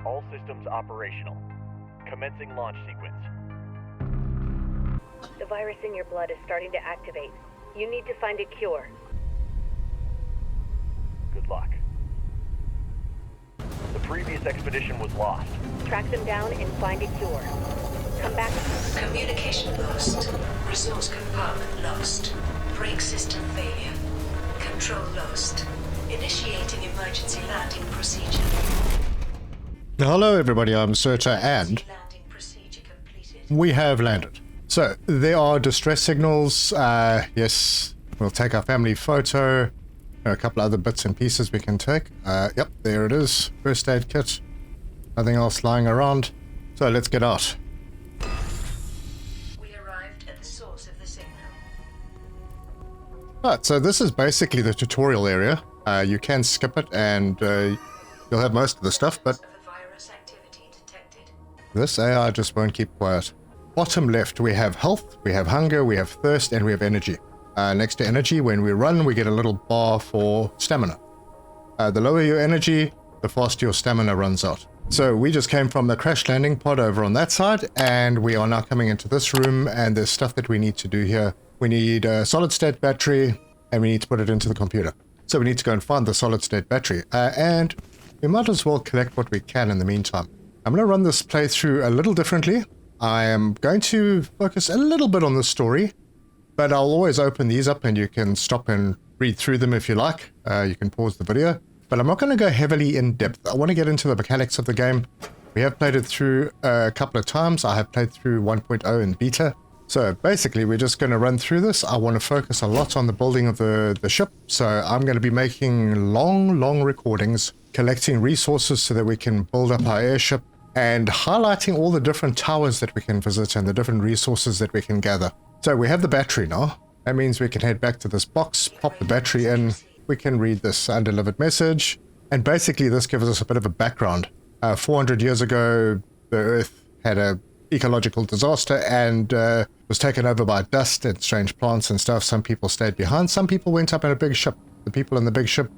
All systems operational. Commencing launch sequence. The virus in your blood is starting to activate. You need to find a cure. Good luck. The previous expedition was lost. Track them down and find a cure. Come back. Communication lost. Resource compartment lost. Brake system failure. Control lost. Initiating emergency landing procedure. Hello everybody, I'm Serta and Landing procedure completed. we have landed. So there are distress signals. Yes, we'll take our family photo. There are a couple other bits and pieces we can take. Yep, there it is. First aid kit. Nothing else lying around. So let's get out. We arrived at the source of the signal. Right, so this is basically the tutorial area. You can skip it and you'll have most of the stuff, but Of a virus activity detected. this AI just won't keep quiet. Bottom left, we have health, we have hunger, we have thirst, and we have energy. Next to energy, when we run, we get a little bar for stamina. The lower your energy, the faster your stamina runs out. So we just came from the crash landing pod over on that side, and we are now coming into this room, and there's stuff that we need to do here. We need a solid state battery, and we need to put it into the computer. So we need to go and find the solid state battery, and we might as well collect what we can in the meantime. I'm going to run this playthrough a little differently. I am going to focus a little bit on the story, but I'll always open these up and you can stop and read through them if you like. You can pause the video, but I'm not going to go heavily in depth. I want to get into the mechanics of the game. We have played it through a couple of times. I have played through 1.0 in beta. So basically we're just going to run through this. I want to focus a lot on the building of the ship. So I'm going to be making long recordings, collecting resources so that we can build up our airship, and highlighting all the different towers that we can visit and the different resources that we can gather. So we have the battery now. That means we can head back to this box, pop the battery in. We can read this undelivered message. And basically this gives us a bit of a background. 400 years ago, the Earth had a ecological disaster and was taken over by dust and strange plants and stuff. Some people stayed behind. Some people went up in a big ship. The people in the big ship,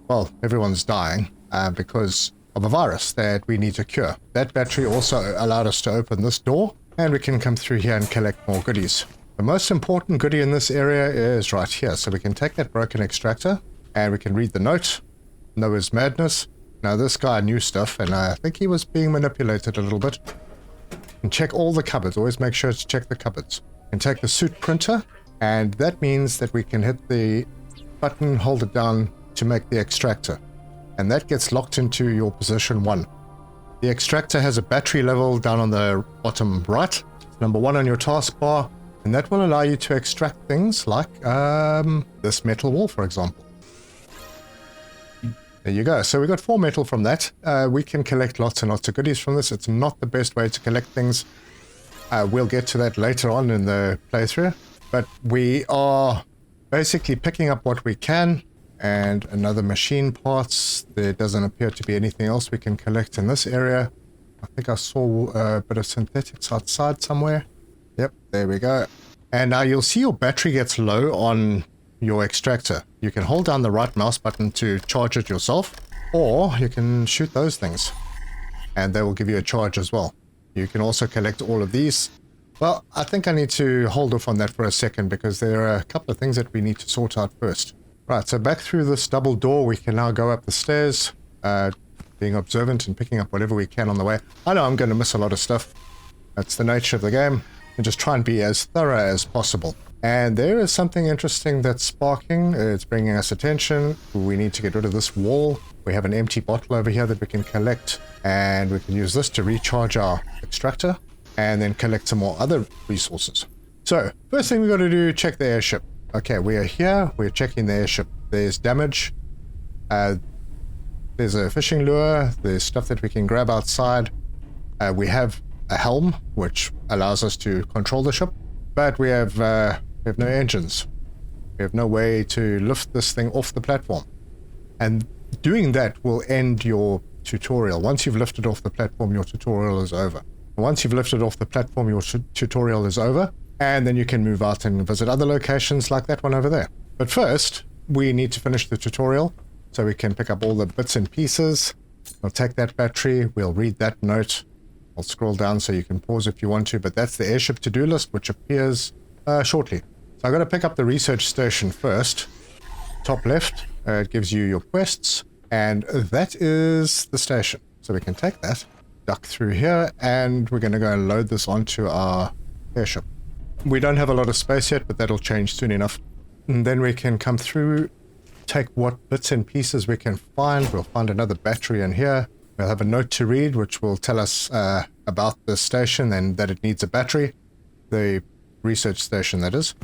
well, everyone's dying because of a virus that we need to cure. That battery also allowed us to open this door, and we can come through here and collect more goodies. The most important goodie in this area is right here. So we can take that broken extractor and we can read the note. Noah's madness. Now this guy knew stuff, and I think he was being manipulated a little bit. And check all the cupboards. Always make sure to check the cupboards. And take the suit printer, and that means that we can hit the button, hold it down to make the extractor. And that gets locked into your position 1. The extractor has a battery level down on the bottom right. It's number 1 on your taskbar, and that will allow you to extract things like this metal wall, for example. There you go. So we got 4 metal from that. We can collect lots and lots of goodies from this. It's not the best way to collect things. We'll get to that later on in the playthrough. But we are basically picking up what we can. And another machine parts. There doesn't appear to be anything else we can collect in this area. I think I saw a bit of synthetics outside somewhere. Yep, there we go. And now you'll see your battery gets low on your extractor. You can hold down the right mouse button to charge it yourself, or you can shoot those things and they will give you a charge as well. You can also collect all of these. Well, I think I need to hold off on that for a second because there are a couple of things that we need to sort out first. Right, so back through this double door, we can now go up the stairs, being observant and picking up whatever we can on the way. I know I'm going to miss a lot of stuff. That's the nature of the game. And just try and be as thorough as possible. And there is something interesting that's sparking. It's bringing us attention. We need to get rid of this wall. We have an empty bottle over here that we can collect. And we can use this to recharge our extractor. And then collect some more other resources. So, first thing we got to do, check the airship. Okay, we are here. We're checking the airship. There's damage. There's a fishing lure. There's stuff that we can grab outside. We have a helm, which allows us to control the ship. But we have no engines. We have no way to lift this thing off the platform. And doing that will end your tutorial. Once you've lifted off the platform, your tutorial is over. Once you've lifted off the platform, your tutorial is over. And then you can move out and visit other locations like that one over there. But first, we need to finish the tutorial so we can pick up all the bits and pieces. We'll take that battery, we'll read that note. I'll scroll down so you can pause if you want to, but that's the airship to-do list, which appears shortly. So I've got to pick up the research station first. Top left, it gives you your quests, and that is the station. So we can take that, duck through here, and we're going to go and load this onto our airship. We don't have a lot of space yet, but that'll change soon enough. And then we can come through, take what bits and pieces we can find. We'll find another battery in here. We'll have a note to read, which will tell us about the station and that it needs a battery. The research station, that is.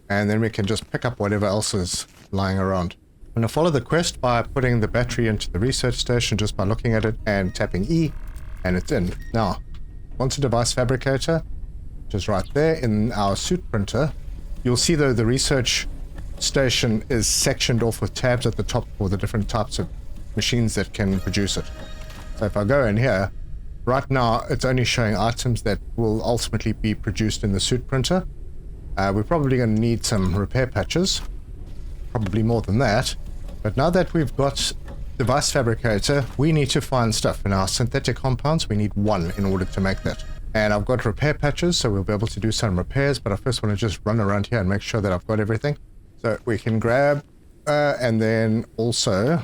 And then we can just pick up whatever else is lying around. I'm going to follow the quest by putting the battery into the research station just by looking at it and tapping E, and it's in. Now, once a device fabricator, which is right there in our suit printer, you'll see though the research station is sectioned off with tabs at the top for the different types of machines that can produce it. So if I go in here, right now it's only showing items that will ultimately be produced in the suit printer. We're probably going to need some repair patches, probably more than that. But now that we've got device fabricator, we need to find stuff. In our synthetic compounds, we need 1 in order to make that. And I've got repair patches, so we'll be able to do some repairs, but I first want to just run around here and make sure that I've got everything. So we can grab and then also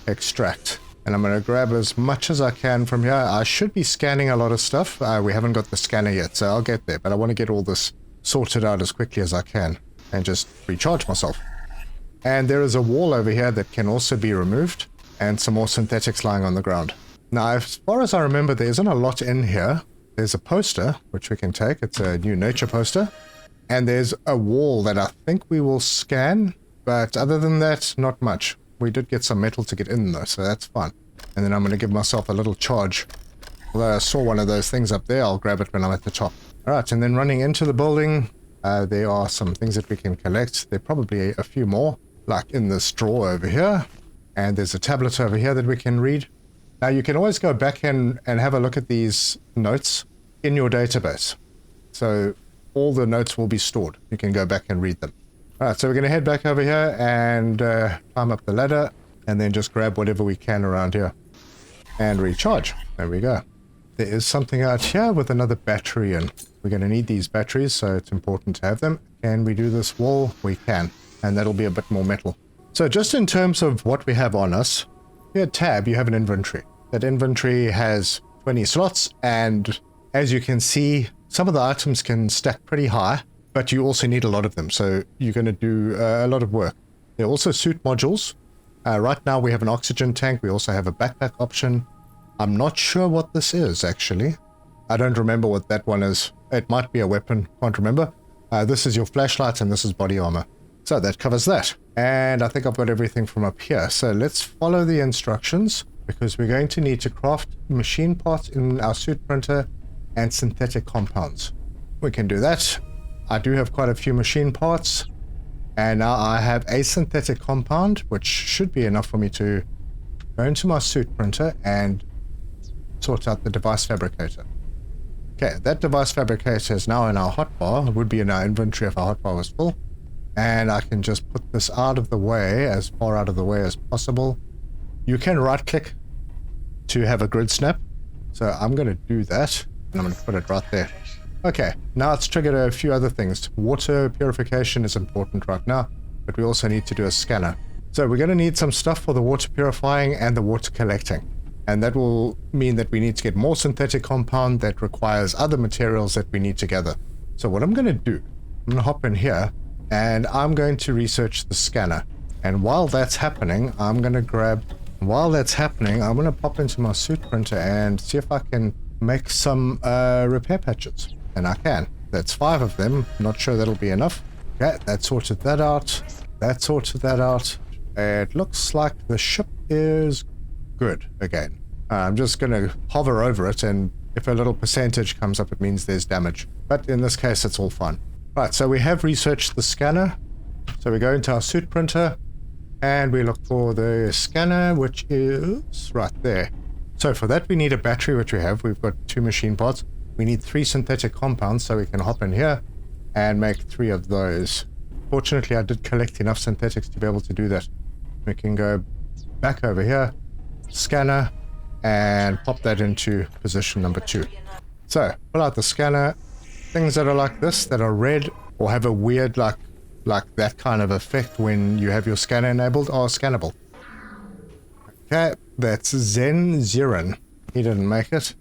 extract. And I'm going to grab as much as I can from here. I should be scanning a lot of stuff. We haven't got the scanner yet, so I'll get there. But I want to get all this sorted out as quickly as I can and just recharge myself. And there is a wall over here that can also be removed, and some more synthetics lying on the ground. Now, as far as I remember, there isn't a lot in here. There's a poster, which we can take. It's a new nature poster. And there's a wall that I think we will scan, but other than that, not much. We did get some metal to get in though, so that's fine. And then I'm going to give myself a little charge. Although I saw one of those things up there, I'll grab it when I'm at the top. Alright, and then running into the building, there are some things that we can collect. There are probably a few more, like in this drawer over here. And there's a tablet over here that we can read. Now you can always go back in and have a look at these notes in your database. So all the notes will be stored. You can go back and read them. Alright, so we're going to head back over here and climb up the ladder and then just grab whatever we can around here and recharge. There we go. There is something out here with another battery in. We're going to need these batteries, so it's important to have them. Can we do this wall? We can. And that'll be a bit more metal. So just in terms of what we have on us, here tab, you have an inventory. That inventory has 20 slots, and as you can see, some of the items can stack pretty high, but you also need a lot of them, so you're going to do a lot of work. There are also suit modules. Right now we have an oxygen tank. We also have a backpack option. I'm not sure what this is, actually. I don't remember what that one is. It might be a weapon, can't remember. This is your flashlight, and this is body armor. So that covers that. And I think I've got everything from up here. So let's follow the instructions, because we're going to need to craft machine parts in our suit printer and synthetic compounds. We can do that. I do have quite a few machine parts. And now I have a synthetic compound, which should be enough for me to go into my suit printer and sort out the device fabricator. Okay, that device fabricator is now in our hotbar. It would be in our inventory if our hotbar was full. And I can just put this out of the way, as far out of the way as possible. You can right click to have a grid snap. So I'm going to do that, and I'm going to put it right there. Okay, now it's triggered a few other things. Water purification is important right now, but we also need to do a scanner. So we're going to need some stuff for the water purifying and the water collecting. And that will mean that we need to get more synthetic compound that requires other materials that we need to gather. So what I'm going to do, I'm going to hop in here, and I'm going to research the scanner. And while that's happening, I'm going to pop into my suit printer and see if I can make some repair patches. And I can. That's 5 of them. Not sure that'll be enough. Okay, that sorted that out. That sorted that out. It looks like the ship is good again. I'm just going to hover over it, and if a little percentage comes up, it means there's damage. But in this case, it's all fine. Right, so we have researched the scanner. So we go into our suit printer, and we look for the scanner, which is right there. So for that, we need a battery, which we have. We've got 2 machine parts. We need 3 synthetic compounds, so we can hop in here and make 3 of those. Fortunately, I did collect enough synthetics to be able to do that. We can go back over here, scanner, and pop that into position number 2. So, pull out the scanner. Things that are like this, that are red or have a weird like that kind of effect when you have your scanner enabled, are scannable. Okay, that's Zen Zirin. He didn't make it.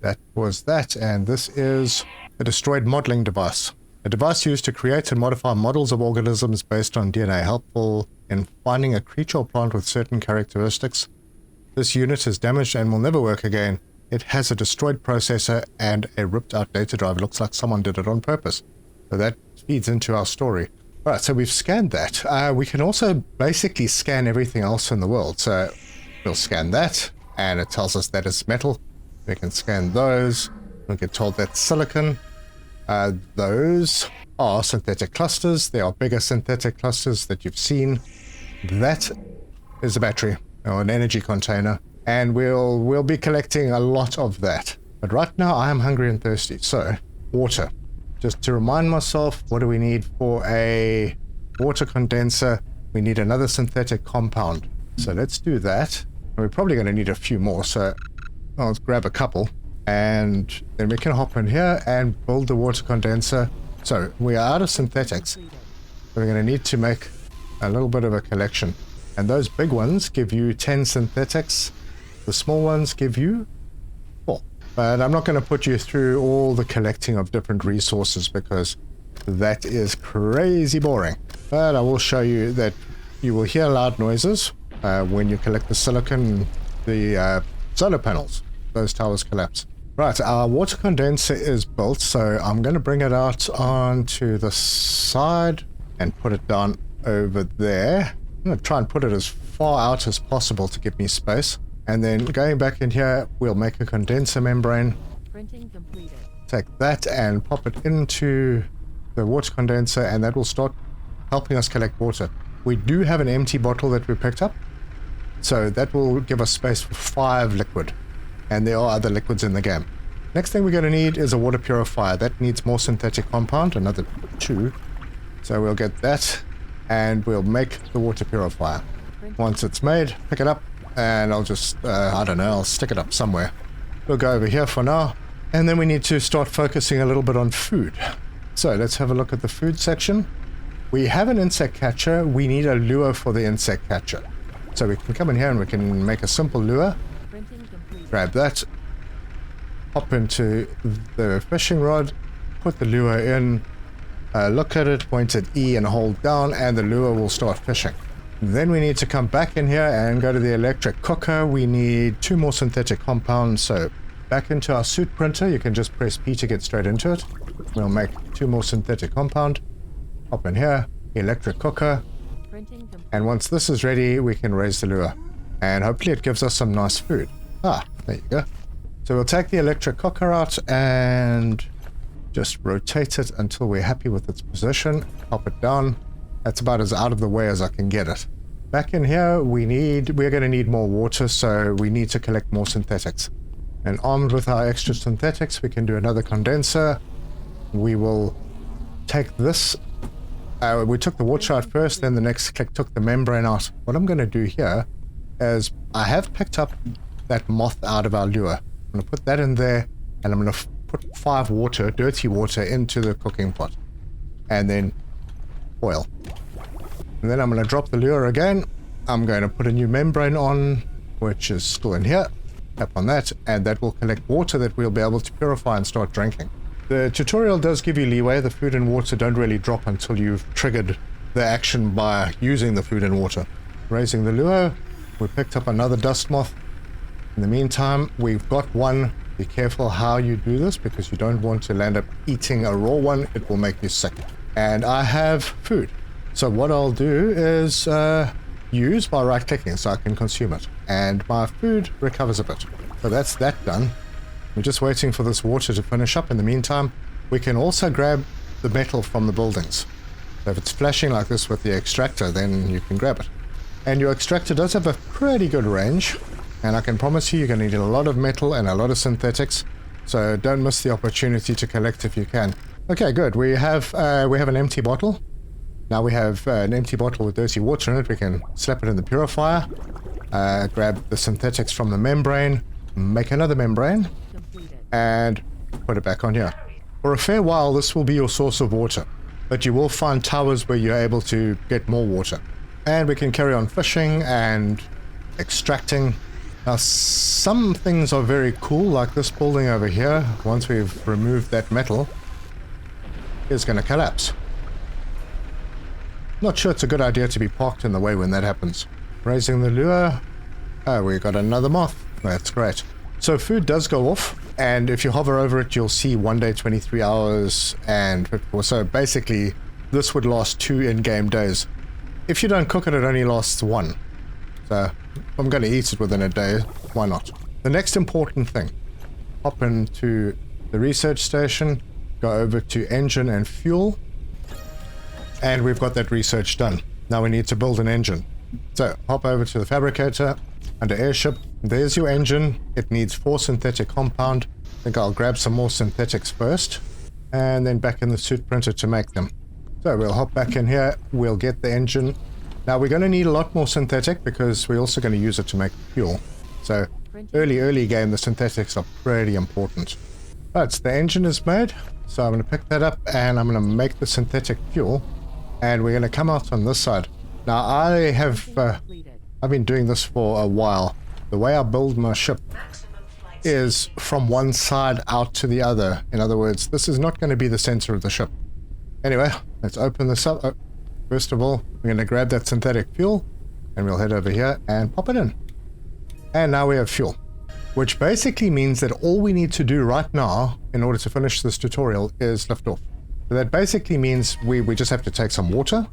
That was that, and this is a destroyed modeling device. A device used to create and modify models of organisms based on DNA, helpful in finding a creature or plant with certain characteristics. This unit is damaged and will never work again. It has a destroyed processor and a ripped out data drive. It looks like someone did it on purpose. So that feeds into our story. Alright, so we've scanned that. We can also basically scan everything else in the world. So we'll scan that, and it tells us that it's metal. We can scan those. We get told that's silicon. Those are synthetic clusters. They are bigger synthetic clusters that you've seen. That is a battery or an energy container, and we'll be collecting a lot of that. But right now I am hungry and thirsty, so water. Just to remind myself, what do we need for a water condenser? We need another synthetic compound. So let's do that. And we're probably going to need a few more, so I'll grab a couple. And then we can hop in here and build the water condenser. So we are out of synthetics. So we're going to need to make a little bit of a collection. And those big ones give you 10 synthetics. The small ones give you 4. But I'm not going to put you through all the collecting of different resources because that is crazy boring. But I will show you that you will hear loud noises when you collect the silicon, the solar panels. Those towers collapse. Right, our water condenser is built, so I'm going to bring it out onto the side and put it down over there. I'm going to try and put it as far out as possible to give me space. And then going back in here, we'll make a condenser membrane. Printing completed. Take that and pop it into the water condenser, and that will start helping us collect water. We do have an empty bottle that we picked up, so that will give us space for 5 liquid. And there are other liquids in the game. Next thing we're going to need is a water purifier. That needs more synthetic compound, another 2. So we'll get that, and we'll make the water purifier. Once it's made, pick it up, and I'll just, I don't know, I'll stick it up somewhere. We'll go over here for now, and then we need to start focusing a little bit on food. So let's have a look at the food section. We have an insect catcher. We need a lure for the insect catcher. So we can come in here and we can make a simple lure. Grab that, hop into the fishing rod, put the lure in, look at it, point at E and hold down, and the lure will start fishing. Then we need to come back in here and go to the electric cooker. We need 2 more synthetic compounds, so back into our suit printer. You can just press P to get straight into it. We'll make 2 more synthetic compound, hop in here, electric cooker, and once this is ready, we can raise the lure. And hopefully it gives us some nice food. Ah, there you go. So we'll take the electric cooker out and just rotate it until we're happy with its position. Pop it down. That's about as out of the way as I can get it. Back in here, we're going to need more water, so we need to collect more synthetics. And armed with our extra synthetics, we can do another condenser. We will take this. We took the water out first, then the next click took the membrane out. What I'm going to do here is I have picked up that moth out of our lure. I'm going to put that in there, and I'm going to put 5 dirty water into the cooking pot. And then oil. And then I'm going to drop the lure again. I'm going to put a new membrane on, which is still in here. Tap on that, and that will collect water that we'll be able to purify and start drinking. The tutorial does give you leeway. The food and water don't really drop until you've triggered the action by using the food and water. Raising the lure, we picked up another dust moth. In the meantime, we've got one. Be careful how you do this because you don't want to land up eating a raw one. It will make you sick. And I have food. So what I'll do is use by right-clicking so I can consume it. And my food recovers a bit. So that's that done. We're just waiting for this water to finish up. In the meantime, we can also grab the metal from the buildings. So if it's flashing like this with the extractor, then you can grab it. And your extractor does have a pretty good range. And I can promise you, you're going to need a lot of metal and a lot of synthetics. So don't miss the opportunity to collect if you can. Okay, good. We have an empty bottle. Now we have an empty bottle with dirty water in it. We can slap it in the purifier. Grab the synthetics from the membrane. make another membrane, and put it back on here. For a fair while, this will be your source of water, but you will find towers where you're able to get more water. And we can carry on fishing and extracting. Now, some things are very cool, like this building over here. Once we've removed that metal, it's going to collapse. Not sure it's a good idea to be parked in the way when that happens. Raising the lure. Oh, we got another moth. That's great. So food does go off, and if you hover over it, you'll see 1 day, 23 hours, and 54. So basically, this would last 2 in-game days. If you don't cook it, it only lasts 1. So if I'm going to eat it within a day, why not? The next important thing, hop into the research station, go over to engine and fuel, and we've got that research done. Now we need to build an engine. So hop over to the fabricator, under Airship. There's your engine. It needs 4 synthetic compound. I think I'll grab some more synthetics first, and then back in the suit printer to make them. So we'll hop back in here, we'll get the engine. Now we're going to need a lot more synthetic because we're also going to use it to make fuel. So early game, the synthetics are pretty important. But the engine is made, so I'm going to pick that up and I'm going to make the synthetic fuel, and we're going to come out on this side. Now I've been doing this for a while. The way I build my ship is from one side out to the other. In other words, this is not going to be the center of the ship. Anyway, let's open this up. First of all, we're going to grab that synthetic fuel, and we'll head over here and pop it in. And now we have fuel, which basically means that all we need to do right now in order to finish this tutorial is lift off. So that basically means we just have to take some water,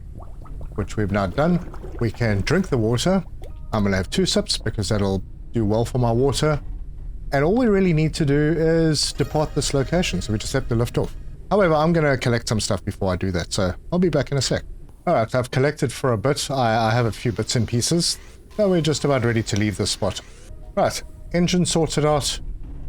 which we've now done. We can drink the water. I'm going to have 2 sips because that'll do well for my water. And all we really need to do is depart this location, so we just have to lift off. However, I'm going to collect some stuff before I do that, so I'll be back in a sec. Alright, I've collected for a bit. I have a few bits and pieces. So we're just about ready to leave this spot. Right, engine sorted out.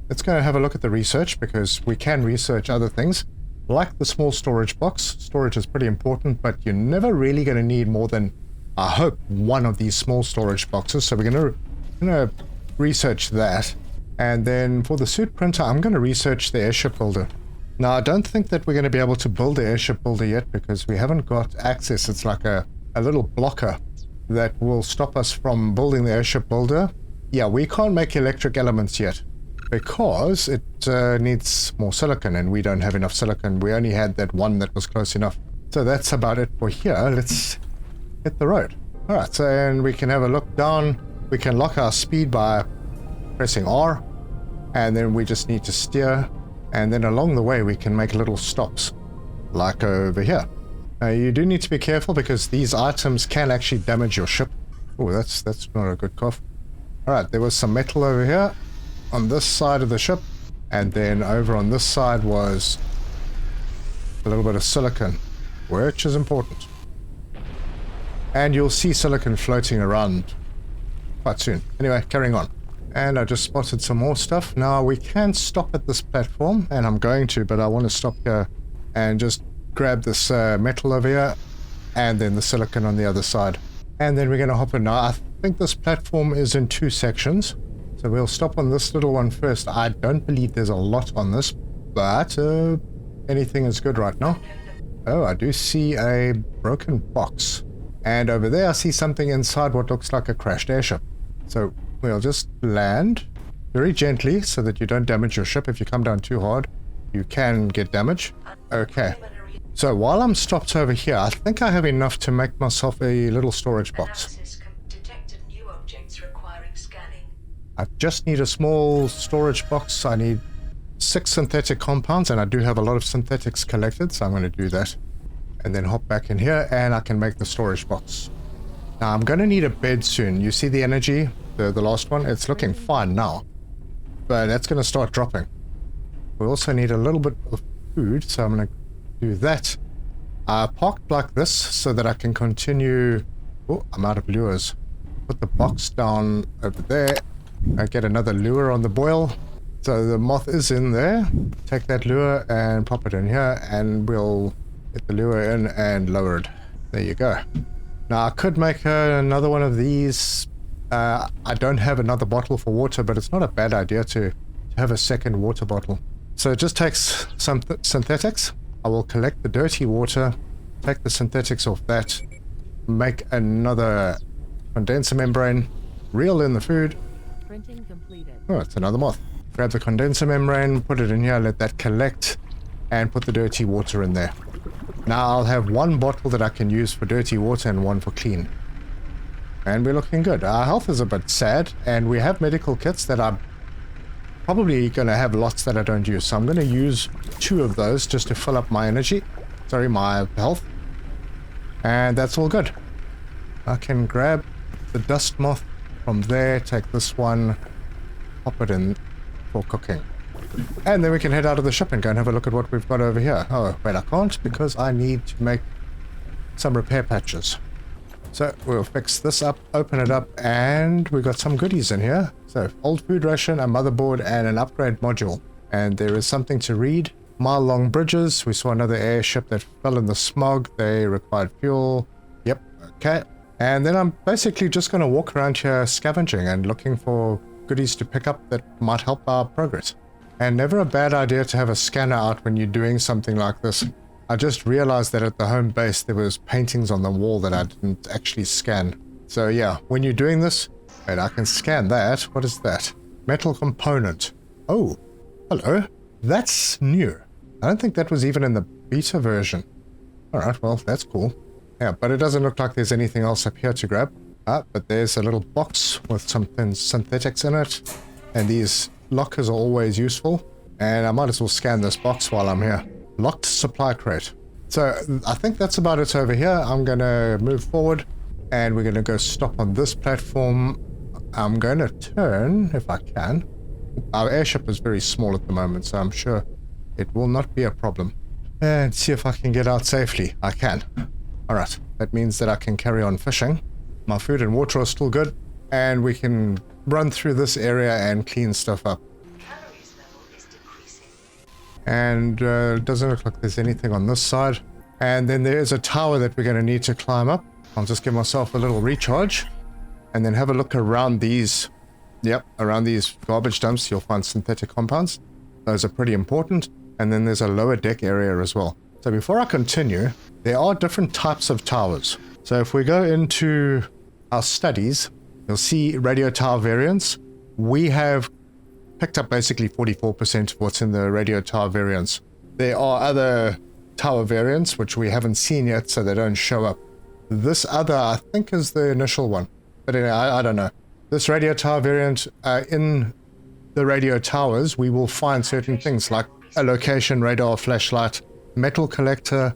Let's go and have a look at the research, because we can research other things. Like the small storage box. Storage is pretty important, but you're never really going to need more than, I hope, 1 of these small storage boxes. So we're going to research that. And then for the suit printer, I'm going to research the airship builder. Now, I don't think that we're going to be able to build the airship builder yet because we haven't got access. It's like a little blocker that will stop us from building the airship builder. Yeah, we can't make electric elements yet because it needs more silicon, and we don't have enough silicon. We only had that one that was close enough. So that's about it for here. Let's hit the road. Alright, so and we can have a look down. We can lock our speed by pressing R, and then we just need to steer, and then along the way we can make little stops, like over here. You do need to be careful because these items can actually damage your ship. Oh, that's not a good cough. Alright, there was some metal over here on this side of the ship, and then over on this side was a little bit of silicon, which is important. And you'll see silicon floating around quite soon. Anyway, carrying on. And I just spotted some more stuff. Now we can stop at this platform, and I'm going to, but I want to stop here and just grab this metal over here, and then the silicon on the other side. And then we're going to hop in. Now I think this platform is in 2 sections, so we'll stop on this little one first. I don't believe there's a lot on this, but anything is good right now. Oh, I do see a broken box. And over there I see something inside what looks like a crashed airship. So we'll just land very gently so that you don't damage your ship. If you come down too hard, you can get damage. Okay. So while I'm stopped over here, I think I have enough to make myself a little storage box. Detected new objects requiring scanning. I just need a small storage box. I need 6 synthetic compounds, and I do have a lot of synthetics collected, so I'm going to do that. And then hop back in here, and I can make the storage box. Now, I'm going to need a bed soon. You see the energy? The last one? It's looking fine now. But that's going to start dropping. We also need a little bit of food, so I'm going to do that. I parked like this so that I can continue... Oh, I'm out of lures. Put the box down over there. I get another lure on the boil. So the moth is in there. Take that lure and pop it in here, and we'll get the lure in and lower it. There you go. Now I could make another one of these I don't have another bottle for water, but it's not a bad idea to have a second water bottle. So it just takes some synthetics. I will collect the dirty water, take the synthetics off that, make another condenser membrane, reel in the food. Printing completed. Oh, it's another moth. Grab the condenser membrane, put it in here, let that collect, and put the dirty water in there. Now I'll have one bottle that I can use for dirty water and one for clean. And we're looking good. Our health is a bit sad, and we have medical kits that I'm probably going to have lots that I don't use. So I'm going to use 2 of those just to fill up my energy. Sorry, my health. And that's all good. I can grab the dust moth from there, take this one, pop it in for cooking. And then we can head out of the ship and go and have a look at what we've got over here. Oh, wait, I can't because I need to make some repair patches. So we'll fix this up, open it up, and we've got some goodies in here. So old food ration, a motherboard, and an upgrade module. And there is something to read. Mile-long bridges. We saw another airship that fell in the smog. They required fuel. Yep, okay. And then I'm basically just going to walk around here scavenging and looking for goodies to pick up that might help our progress. And never a bad idea to have a scanner out when you're doing something like this. I just realized that at the home base there was paintings on the wall that I didn't actually scan. So yeah, when you're doing this, wait, I can scan that. What is that? Metal component. Oh, hello. That's new. I don't think that was even in the beta version. Alright, well, that's cool. Yeah, but it doesn't look like there's anything else up here to grab. But there's a little box with some thin synthetics in it. And these lockers are always useful. And I might as well scan this box while I'm here. Locked supply crate. So I think that's about it over here. I'm going to move forward. And we're going to go stop on this platform. I'm going to turn, if I can. Our airship is very small at the moment, so I'm sure it will not be a problem. And see if I can get out safely. I can. Alright, that means that I can carry on fishing. My food and water are still good, and we can run through this area and clean stuff up. Calories level is decreasing. And it doesn't look like there's anything on this side. And then there is a tower that we're going to need to climb up. I'll just give myself a little recharge, and then have a look around these. Yep, around these garbage dumps you'll find synthetic compounds. Those are pretty important. And then there's a lower deck area as well. So before I continue, there are different types of towers. So if we go into our studies, you'll see radio tower variants. We have picked up basically 44% of what's in the radio tower variants. There are other tower variants which we haven't seen yet, so they don't show up. This other, I think, is the initial one. But anyway, I don't know. This radio tower variant, in the radio towers, we will find certain things like a location radar flashlight, metal collector,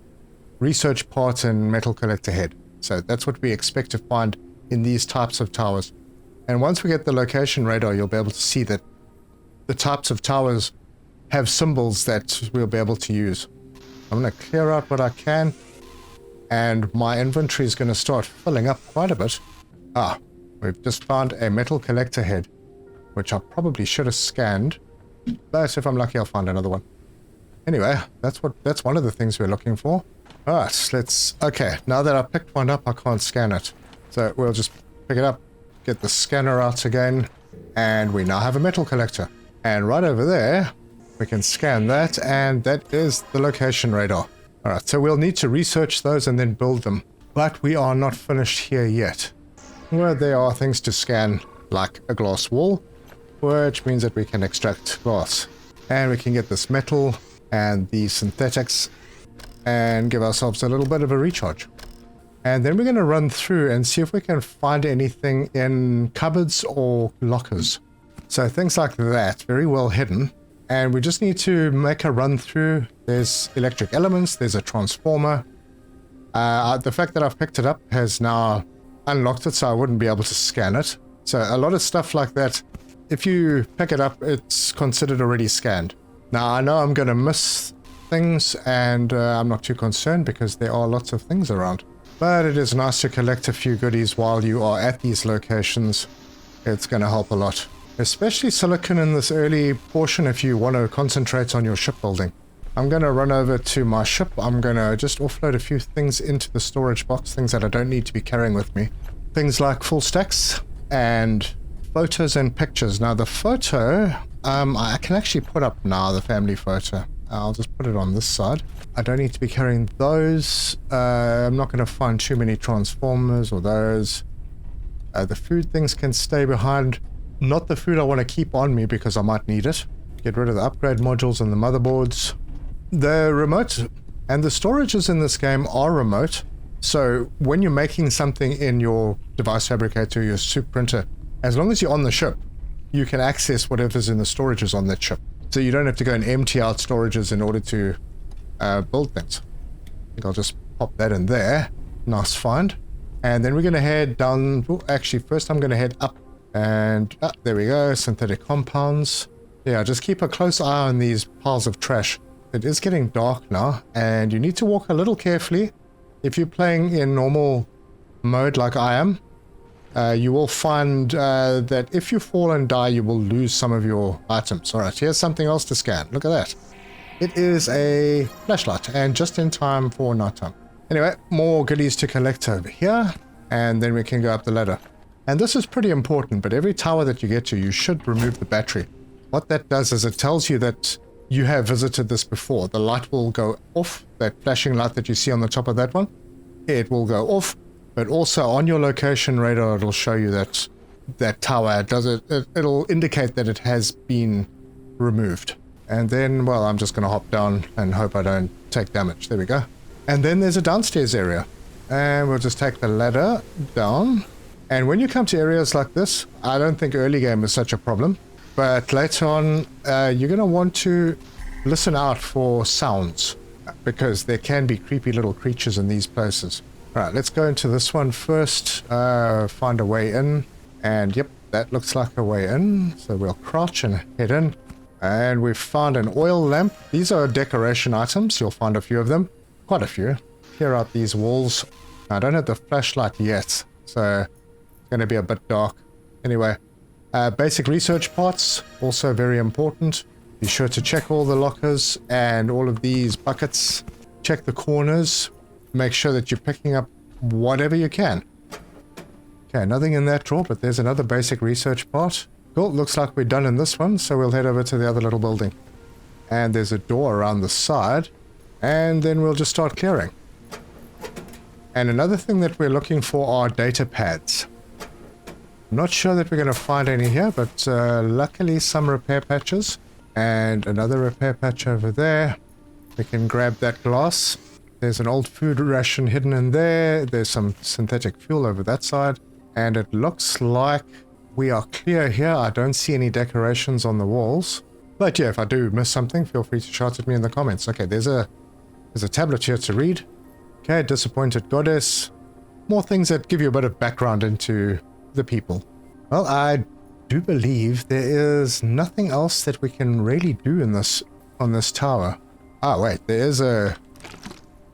research parts, and metal collector head. So that's what we expect to find in these types of towers. And once we get the location radar, you'll be able to see that the types of towers have symbols that we'll be able to use. I'm going to clear out what I can, and my inventory is going to start filling up quite a bit. We've just found a metal collector head, which I probably should have scanned, but if I'm lucky I'll find another one. Anyway, that's one of the things we're looking for. Alright, okay, now that I picked one up, I can't scan it. So we'll just pick it up, get the scanner out again, and we now have a metal collector. And right over there, we can scan that, and that is the location radar. Alright, so we'll need to research those and then build them. But we are not finished here yet. Well, there are things to scan, like a glass wall, which means that we can extract glass. And we can get this metal and the synthetics and give ourselves a little bit of a recharge. And then we're going to run through and see if we can find anything in cupboards or lockers. So things like that, very well hidden. And we just need to make a run through. There's electric elements, there's a transformer. The fact that I've picked it up has now unlocked it, so I wouldn't be able to scan it. So a lot of stuff like that, if you pick it up, it's considered already scanned. Now, I know I'm going to miss things, and I'm not too concerned because there are lots of things around. But it is nice to collect a few goodies while you are at these locations. It's going to help a lot. Especially silicon in this early portion if you want to concentrate on your shipbuilding. I'm going to run over to my ship. I'm going to just offload a few things into the storage box, things that I don't need to be carrying with me. Things like full stacks, and photos and pictures. Now the photo, I can actually put up now the family photo. I'll just put it on this side. I don't need to be carrying those. I'm not going to find too many transformers or those. The food things can stay behind. Not the food I want to keep on me because I might need it. Get rid of the upgrade modules and the motherboards. The remote and the storages in this game are remote. So when you're making something in your device fabricator, your soup printer, as long as you're on the ship, you can access whatever's in the storages on that ship. So you don't have to go and empty out storages in order to build things. I think I'll just pop that in there. Nice find. And then we're going to head down. Oh, actually, first I'm going to head up. And there we go. Synthetic compounds. Yeah, just keep a close eye on these piles of trash. It is getting dark now, and you need to walk a little carefully. If you're playing in normal mode like I am, you will find that if you fall and die, you will lose some of your items. Alright, here's something else to scan. Look at that. It is a flashlight, and just in time for nighttime. Anyway, more goodies to collect over here, and then we can go up the ladder. And this is pretty important, but every tower that you get to, you should remove the battery. What that does is it tells you that you have visited this before. The light will go off, that flashing light that you see on the top of that one. It will go off, but also on your location radar, it'll show you that that tower it'll indicate that it has been removed. And then, well, I'm just going to hop down and hope I don't take damage. There we go. And then there's a downstairs area. And we'll just take the ladder down. And when you come to areas like this, I don't think early game is such a problem. But later on, you're going to want to listen out for sounds, because there can be creepy little creatures in these places. Alright, let's go into this one first, find a way in, and yep, that looks like a way in, so we'll crouch and head in. And we've found an oil lamp. These are decoration items, you'll find a few of them, quite a few. Clear out these walls. I don't have the flashlight yet, so it's going to be a bit dark. Anyway. Basic research parts, also very important. Be sure to check all the lockers and all of these buckets. Check the corners. Make sure that you're picking up whatever you can. Okay, nothing in that drawer, but there's another basic research part. Cool, looks like we're done in this one, so we'll head over to the other little building. And there's a door around the side, and then we'll just start clearing. And another thing that we're looking for are data pads. Not sure that we're going to find any here, but luckily some repair patches. And another repair patch over there. We can grab that glass. There's an old food ration hidden in there. There's some synthetic fuel over that side. And it looks like we are clear here. I don't see any decorations on the walls. But yeah, if I do miss something, feel free to shout at me in the comments. Okay, there's a tablet here to read. Okay, disappointed goddess. More things that give you a bit of background into the people. Well, I do believe there is nothing else that we can really do in this on this tower. Ah, wait, there is a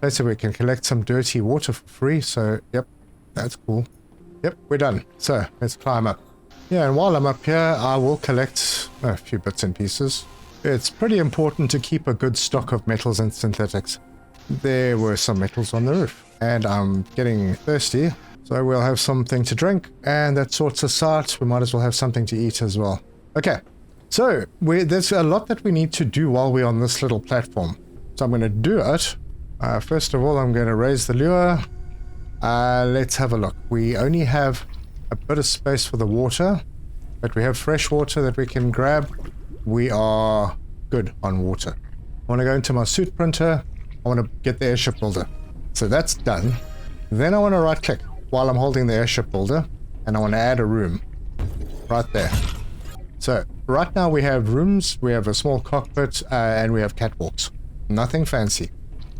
place where we can collect some dirty water for free, so yep, that's cool. Yep, we're done. So let's climb up. Yeah, and while I'm up here, I will collect a few bits and pieces. It's pretty important to keep a good stock of metals and synthetics. There were some metals on the roof, and I'm getting thirsty. So we'll have something to drink, and that sorts us out. We might as well have something to eat as well. Okay, so there's a lot that we need to do while we're on this little platform. So I'm going to do it. First of all, I'm going to raise the lure. Let's have a look. We only have a bit of space for the water, but we have fresh water that we can grab. We are good on water. I want to go into my suit printer. I want to get the airship builder. So that's done. Then I want to right click while I'm holding the airship builder, and I want to add a room right there. So right now we have rooms, we have a small cockpit, and we have catwalks. Nothing fancy.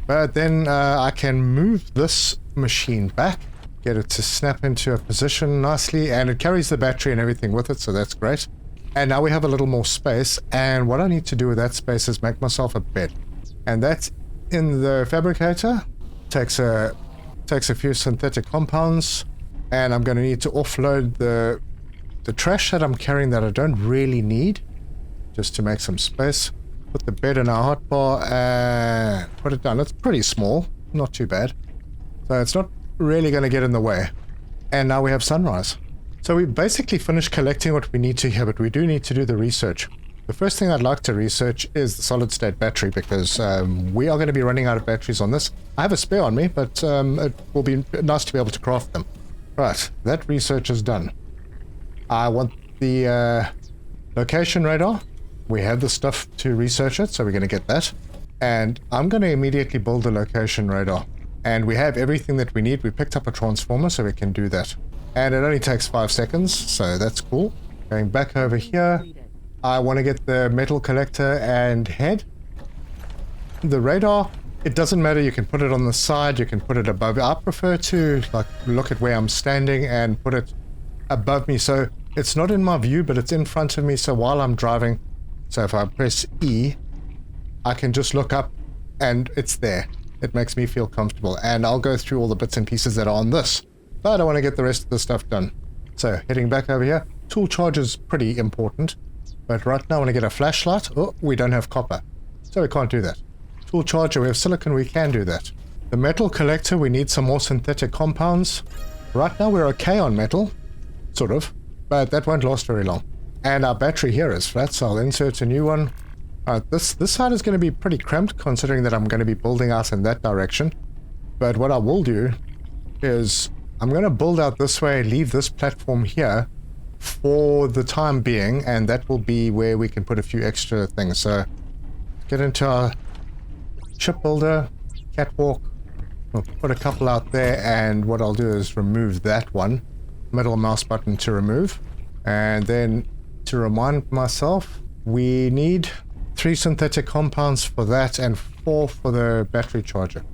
But then I can move this machine back, get it to snap into a position nicely, and it carries the battery and everything with it, so that's great. And now we have a little more space, and what I need to do with that space is make myself a bed. And that's in the fabricator. Takes a few synthetic compounds, and I'm going to need to offload the trash that I'm carrying that I don't really need, just to make some space. Put the bed in our hotbar and put it down. It's pretty small, not too bad. So it's not really going to get in the way. And now we have sunrise. So we basically finished collecting what we need to here, but we do need to do the research. The first thing I'd like to research is the solid-state battery, because we are going to be running out of batteries on this. I have a spare on me, but it will be nice to be able to craft them. Right, that research is done. I want the location radar. We have the stuff to research it, so we're going to get that. And I'm going to immediately build a location radar. And we have everything that we need. We picked up a transformer, so we can do that. And it only takes 5 seconds, so that's cool. Going back over here, I want to get the metal collector and head. The radar, it doesn't matter. You can put it on the side, you can put it above. I prefer to look at where I'm standing and put it above me. So it's not in my view, but it's in front of me. So while I'm driving, so if I press E, I can just look up and it's there. It makes me feel comfortable. And I'll go through all the bits and pieces that are on this. But I want to get the rest of the stuff done. So heading back over here, tool charge is pretty important. But right now I want to get a flashlight. Oh, we don't have copper, so we can't do that. Tool charger, we have silicon, we can do that. The metal collector, we need some more synthetic compounds. Right now we're okay on metal, sort of, but that won't last very long. And our battery here is flat, so I'll insert a new one. This side is going to be pretty cramped, considering that I'm going to be building out in that direction. But what I will do is I'm going to build out this way, leave this platform here for the time being, and that will be where we can put a few extra things. So get into our shipbuilder, catwalk, we'll put a couple out there, and what I'll do is remove that one, middle mouse button to remove, and then to remind myself, we need 3 synthetic compounds for that and 4 for the battery charger.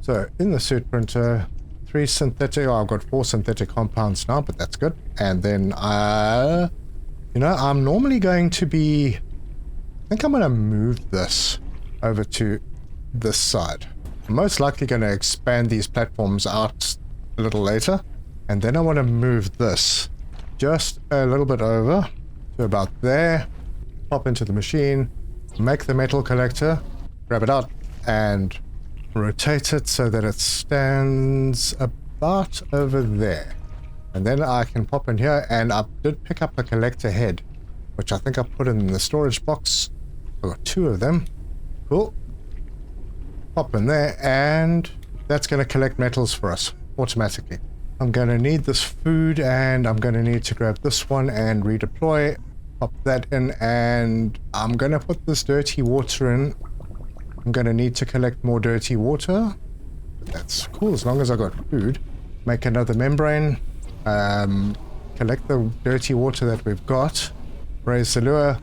So in the suit printer, 3 synthetic, I've got 4 synthetic compounds now, but that's good. And then I'm normally going to be, I think I'm going to move this over to this side. I'm most likely going to expand these platforms out a little later, and then I want to move this just a little bit over to about there, pop into the machine, make the metal collector, grab it out, and rotate it so that it stands about over there. And then I can pop in here, and I did pick up a collector head, which I think I put in the storage box. I've got 2 of them. Cool. Pop in there, and that's going to collect metals for us automatically. I'm going to need this food, and I'm going to need to grab this one and redeploy. Pop that in, and I'm going to put this dirty water in. I'm going to need to collect more dirty water. But that's cool as long as I got food. Make another membrane. Collect the dirty water that we've got. Raise the lure.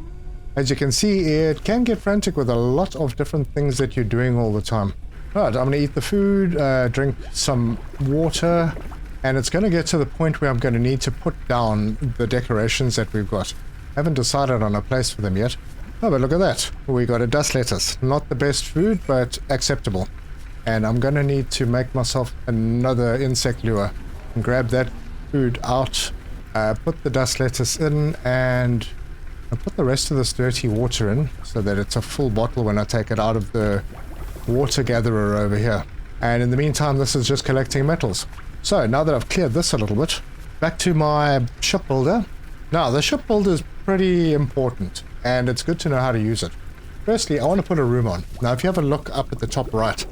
As you can see, it can get frantic with a lot of different things that you're doing all the time. Right, I'm going to eat the food, drink some water, and it's going to get to the point where I'm going to need to put down the decorations that we've got. Haven't decided on a place for them yet. Oh, but look at that. We got a dust lettuce. Not the best food, but acceptable. And I'm going to need to make myself another insect lure. And grab that food out, put the dust lettuce in, and I'll put the rest of this dirty water in so that it's a full bottle when I take it out of the water gatherer over here. And in the meantime, this is just collecting metals. So now that I've cleared this a little bit, back to my shipbuilder. Now, the shipbuilder is pretty important, and it's good to know how to use it. Firstly, I want to put a room on. Now, if you have a look up at the top right,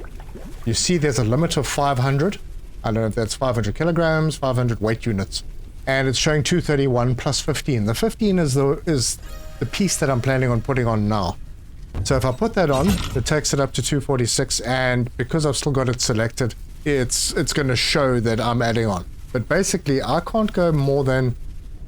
you see there's a limit of 500. I don't know if that's 500 kilograms, 500 weight units. And it's showing 231 plus 15. The 15 is the piece that I'm planning on putting on now. So if I put that on, it takes it up to 246, and because I've still got it selected, it's going to show that I'm adding on. But basically, I can't go more than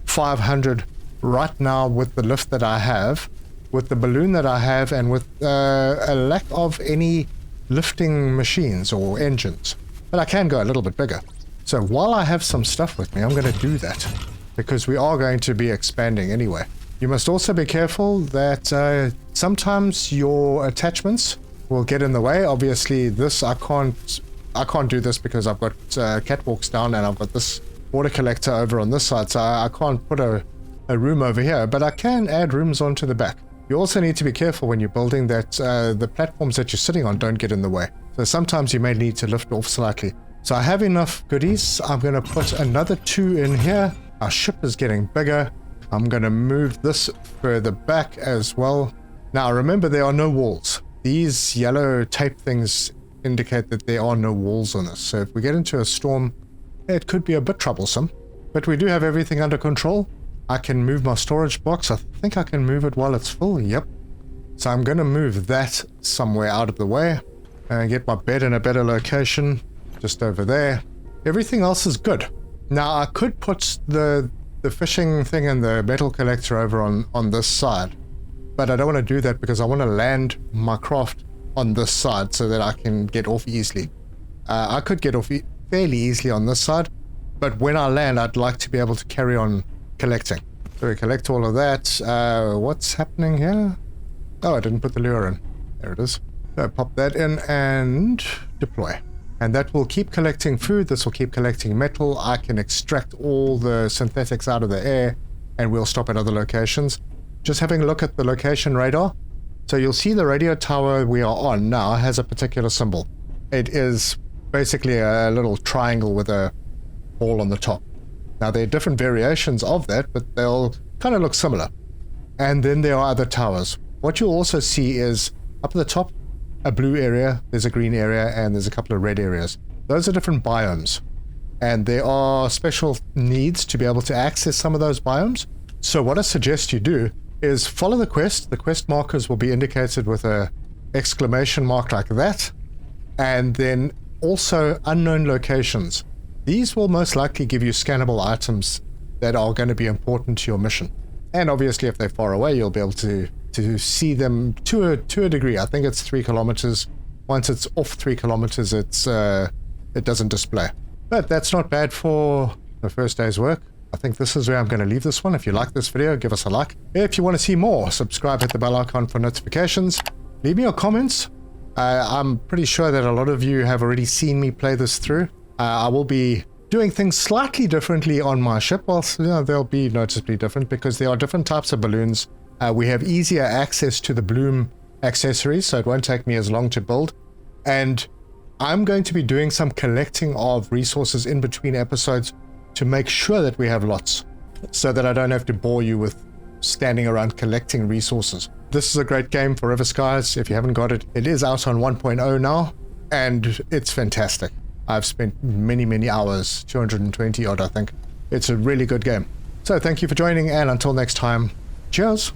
500 right now with the lift that I have, with the balloon that I have, and with a lack of any lifting machines or engines. But I can go a little bit bigger. So while I have some stuff with me, I'm going to do that, because we are going to be expanding anyway. You must also be careful that sometimes your attachments will get in the way. Obviously, this I can't do this because I've got catwalks down and I've got this water collector over on this side, so I can't put a room over here, but I can add rooms onto the back. You also need to be careful when you're building that the platforms that you're sitting on don't get in the way. So sometimes you may need to lift off slightly. So I have enough goodies. I'm going to put another 2 in here. Our ship is getting bigger. I'm going to move this further back as well. Now remember, there are no walls. These yellow tape things indicate that there are no walls on this. So if we get into a storm, it could be a bit troublesome. But we do have everything under control. I can move my storage box. I think I can move it while it's full. Yep. So I'm going to move that somewhere out of the way and get my bed in a better location just over there. Everything else is good. Now I could put the fishing thing and the metal collector over on this side, but I don't want to do that because I want to land my craft on this side so that I can get off easily. I could get off fairly easily on this side, but when I land I'd like to be able to carry on collecting. So we collect all of that. What's happening here? Oh, I didn't put the lure in. There it is. So pop that in and deploy. And that will keep collecting food. This will keep collecting metal. I can extract all the synthetics out of the air and we'll stop at other locations. Just having a look at the location radar. So you'll see the radio tower we are on now has a particular symbol. It is basically a little triangle with a ball on the top. Now there are different variations of that, but they'll kind of look similar. And then there are other towers. What you'll also see is up at the top, a blue area, there's a green area, and there's a couple of red areas. Those are different biomes. And there are special needs to be able to access some of those biomes. So what I suggest you do is follow the quest. The quest markers will be indicated with a exclamation mark like that. And then also unknown locations. These will most likely give you scannable items that are going to be important to your mission. And obviously if they're far away, you'll be able to see them to a degree. I think it's 3 kilometers. Once it's off 3 kilometers, it doesn't display. But that's not bad for the first day's work. I think this is where I'm going to leave this one. If you like this video, give us a like. If you want to see more, subscribe, hit the bell icon for notifications. Leave me your comments. I'm pretty sure that a lot of you have already seen me play this through. I will be doing things slightly differently on my ship. Well, they'll be noticeably different because there are different types of balloons. We have easier access to the bloom accessories, so it won't take me as long to build. And I'm going to be doing some collecting of resources in between episodes to make sure that we have lots, so that I don't have to bore you with standing around collecting resources. This is a great game, Forever Skies. If you haven't got it, it is out on 1.0 now, and it's fantastic. I've spent many hours, 220 odd I think. It's a really good game. So thank you for joining, and until next time, cheers!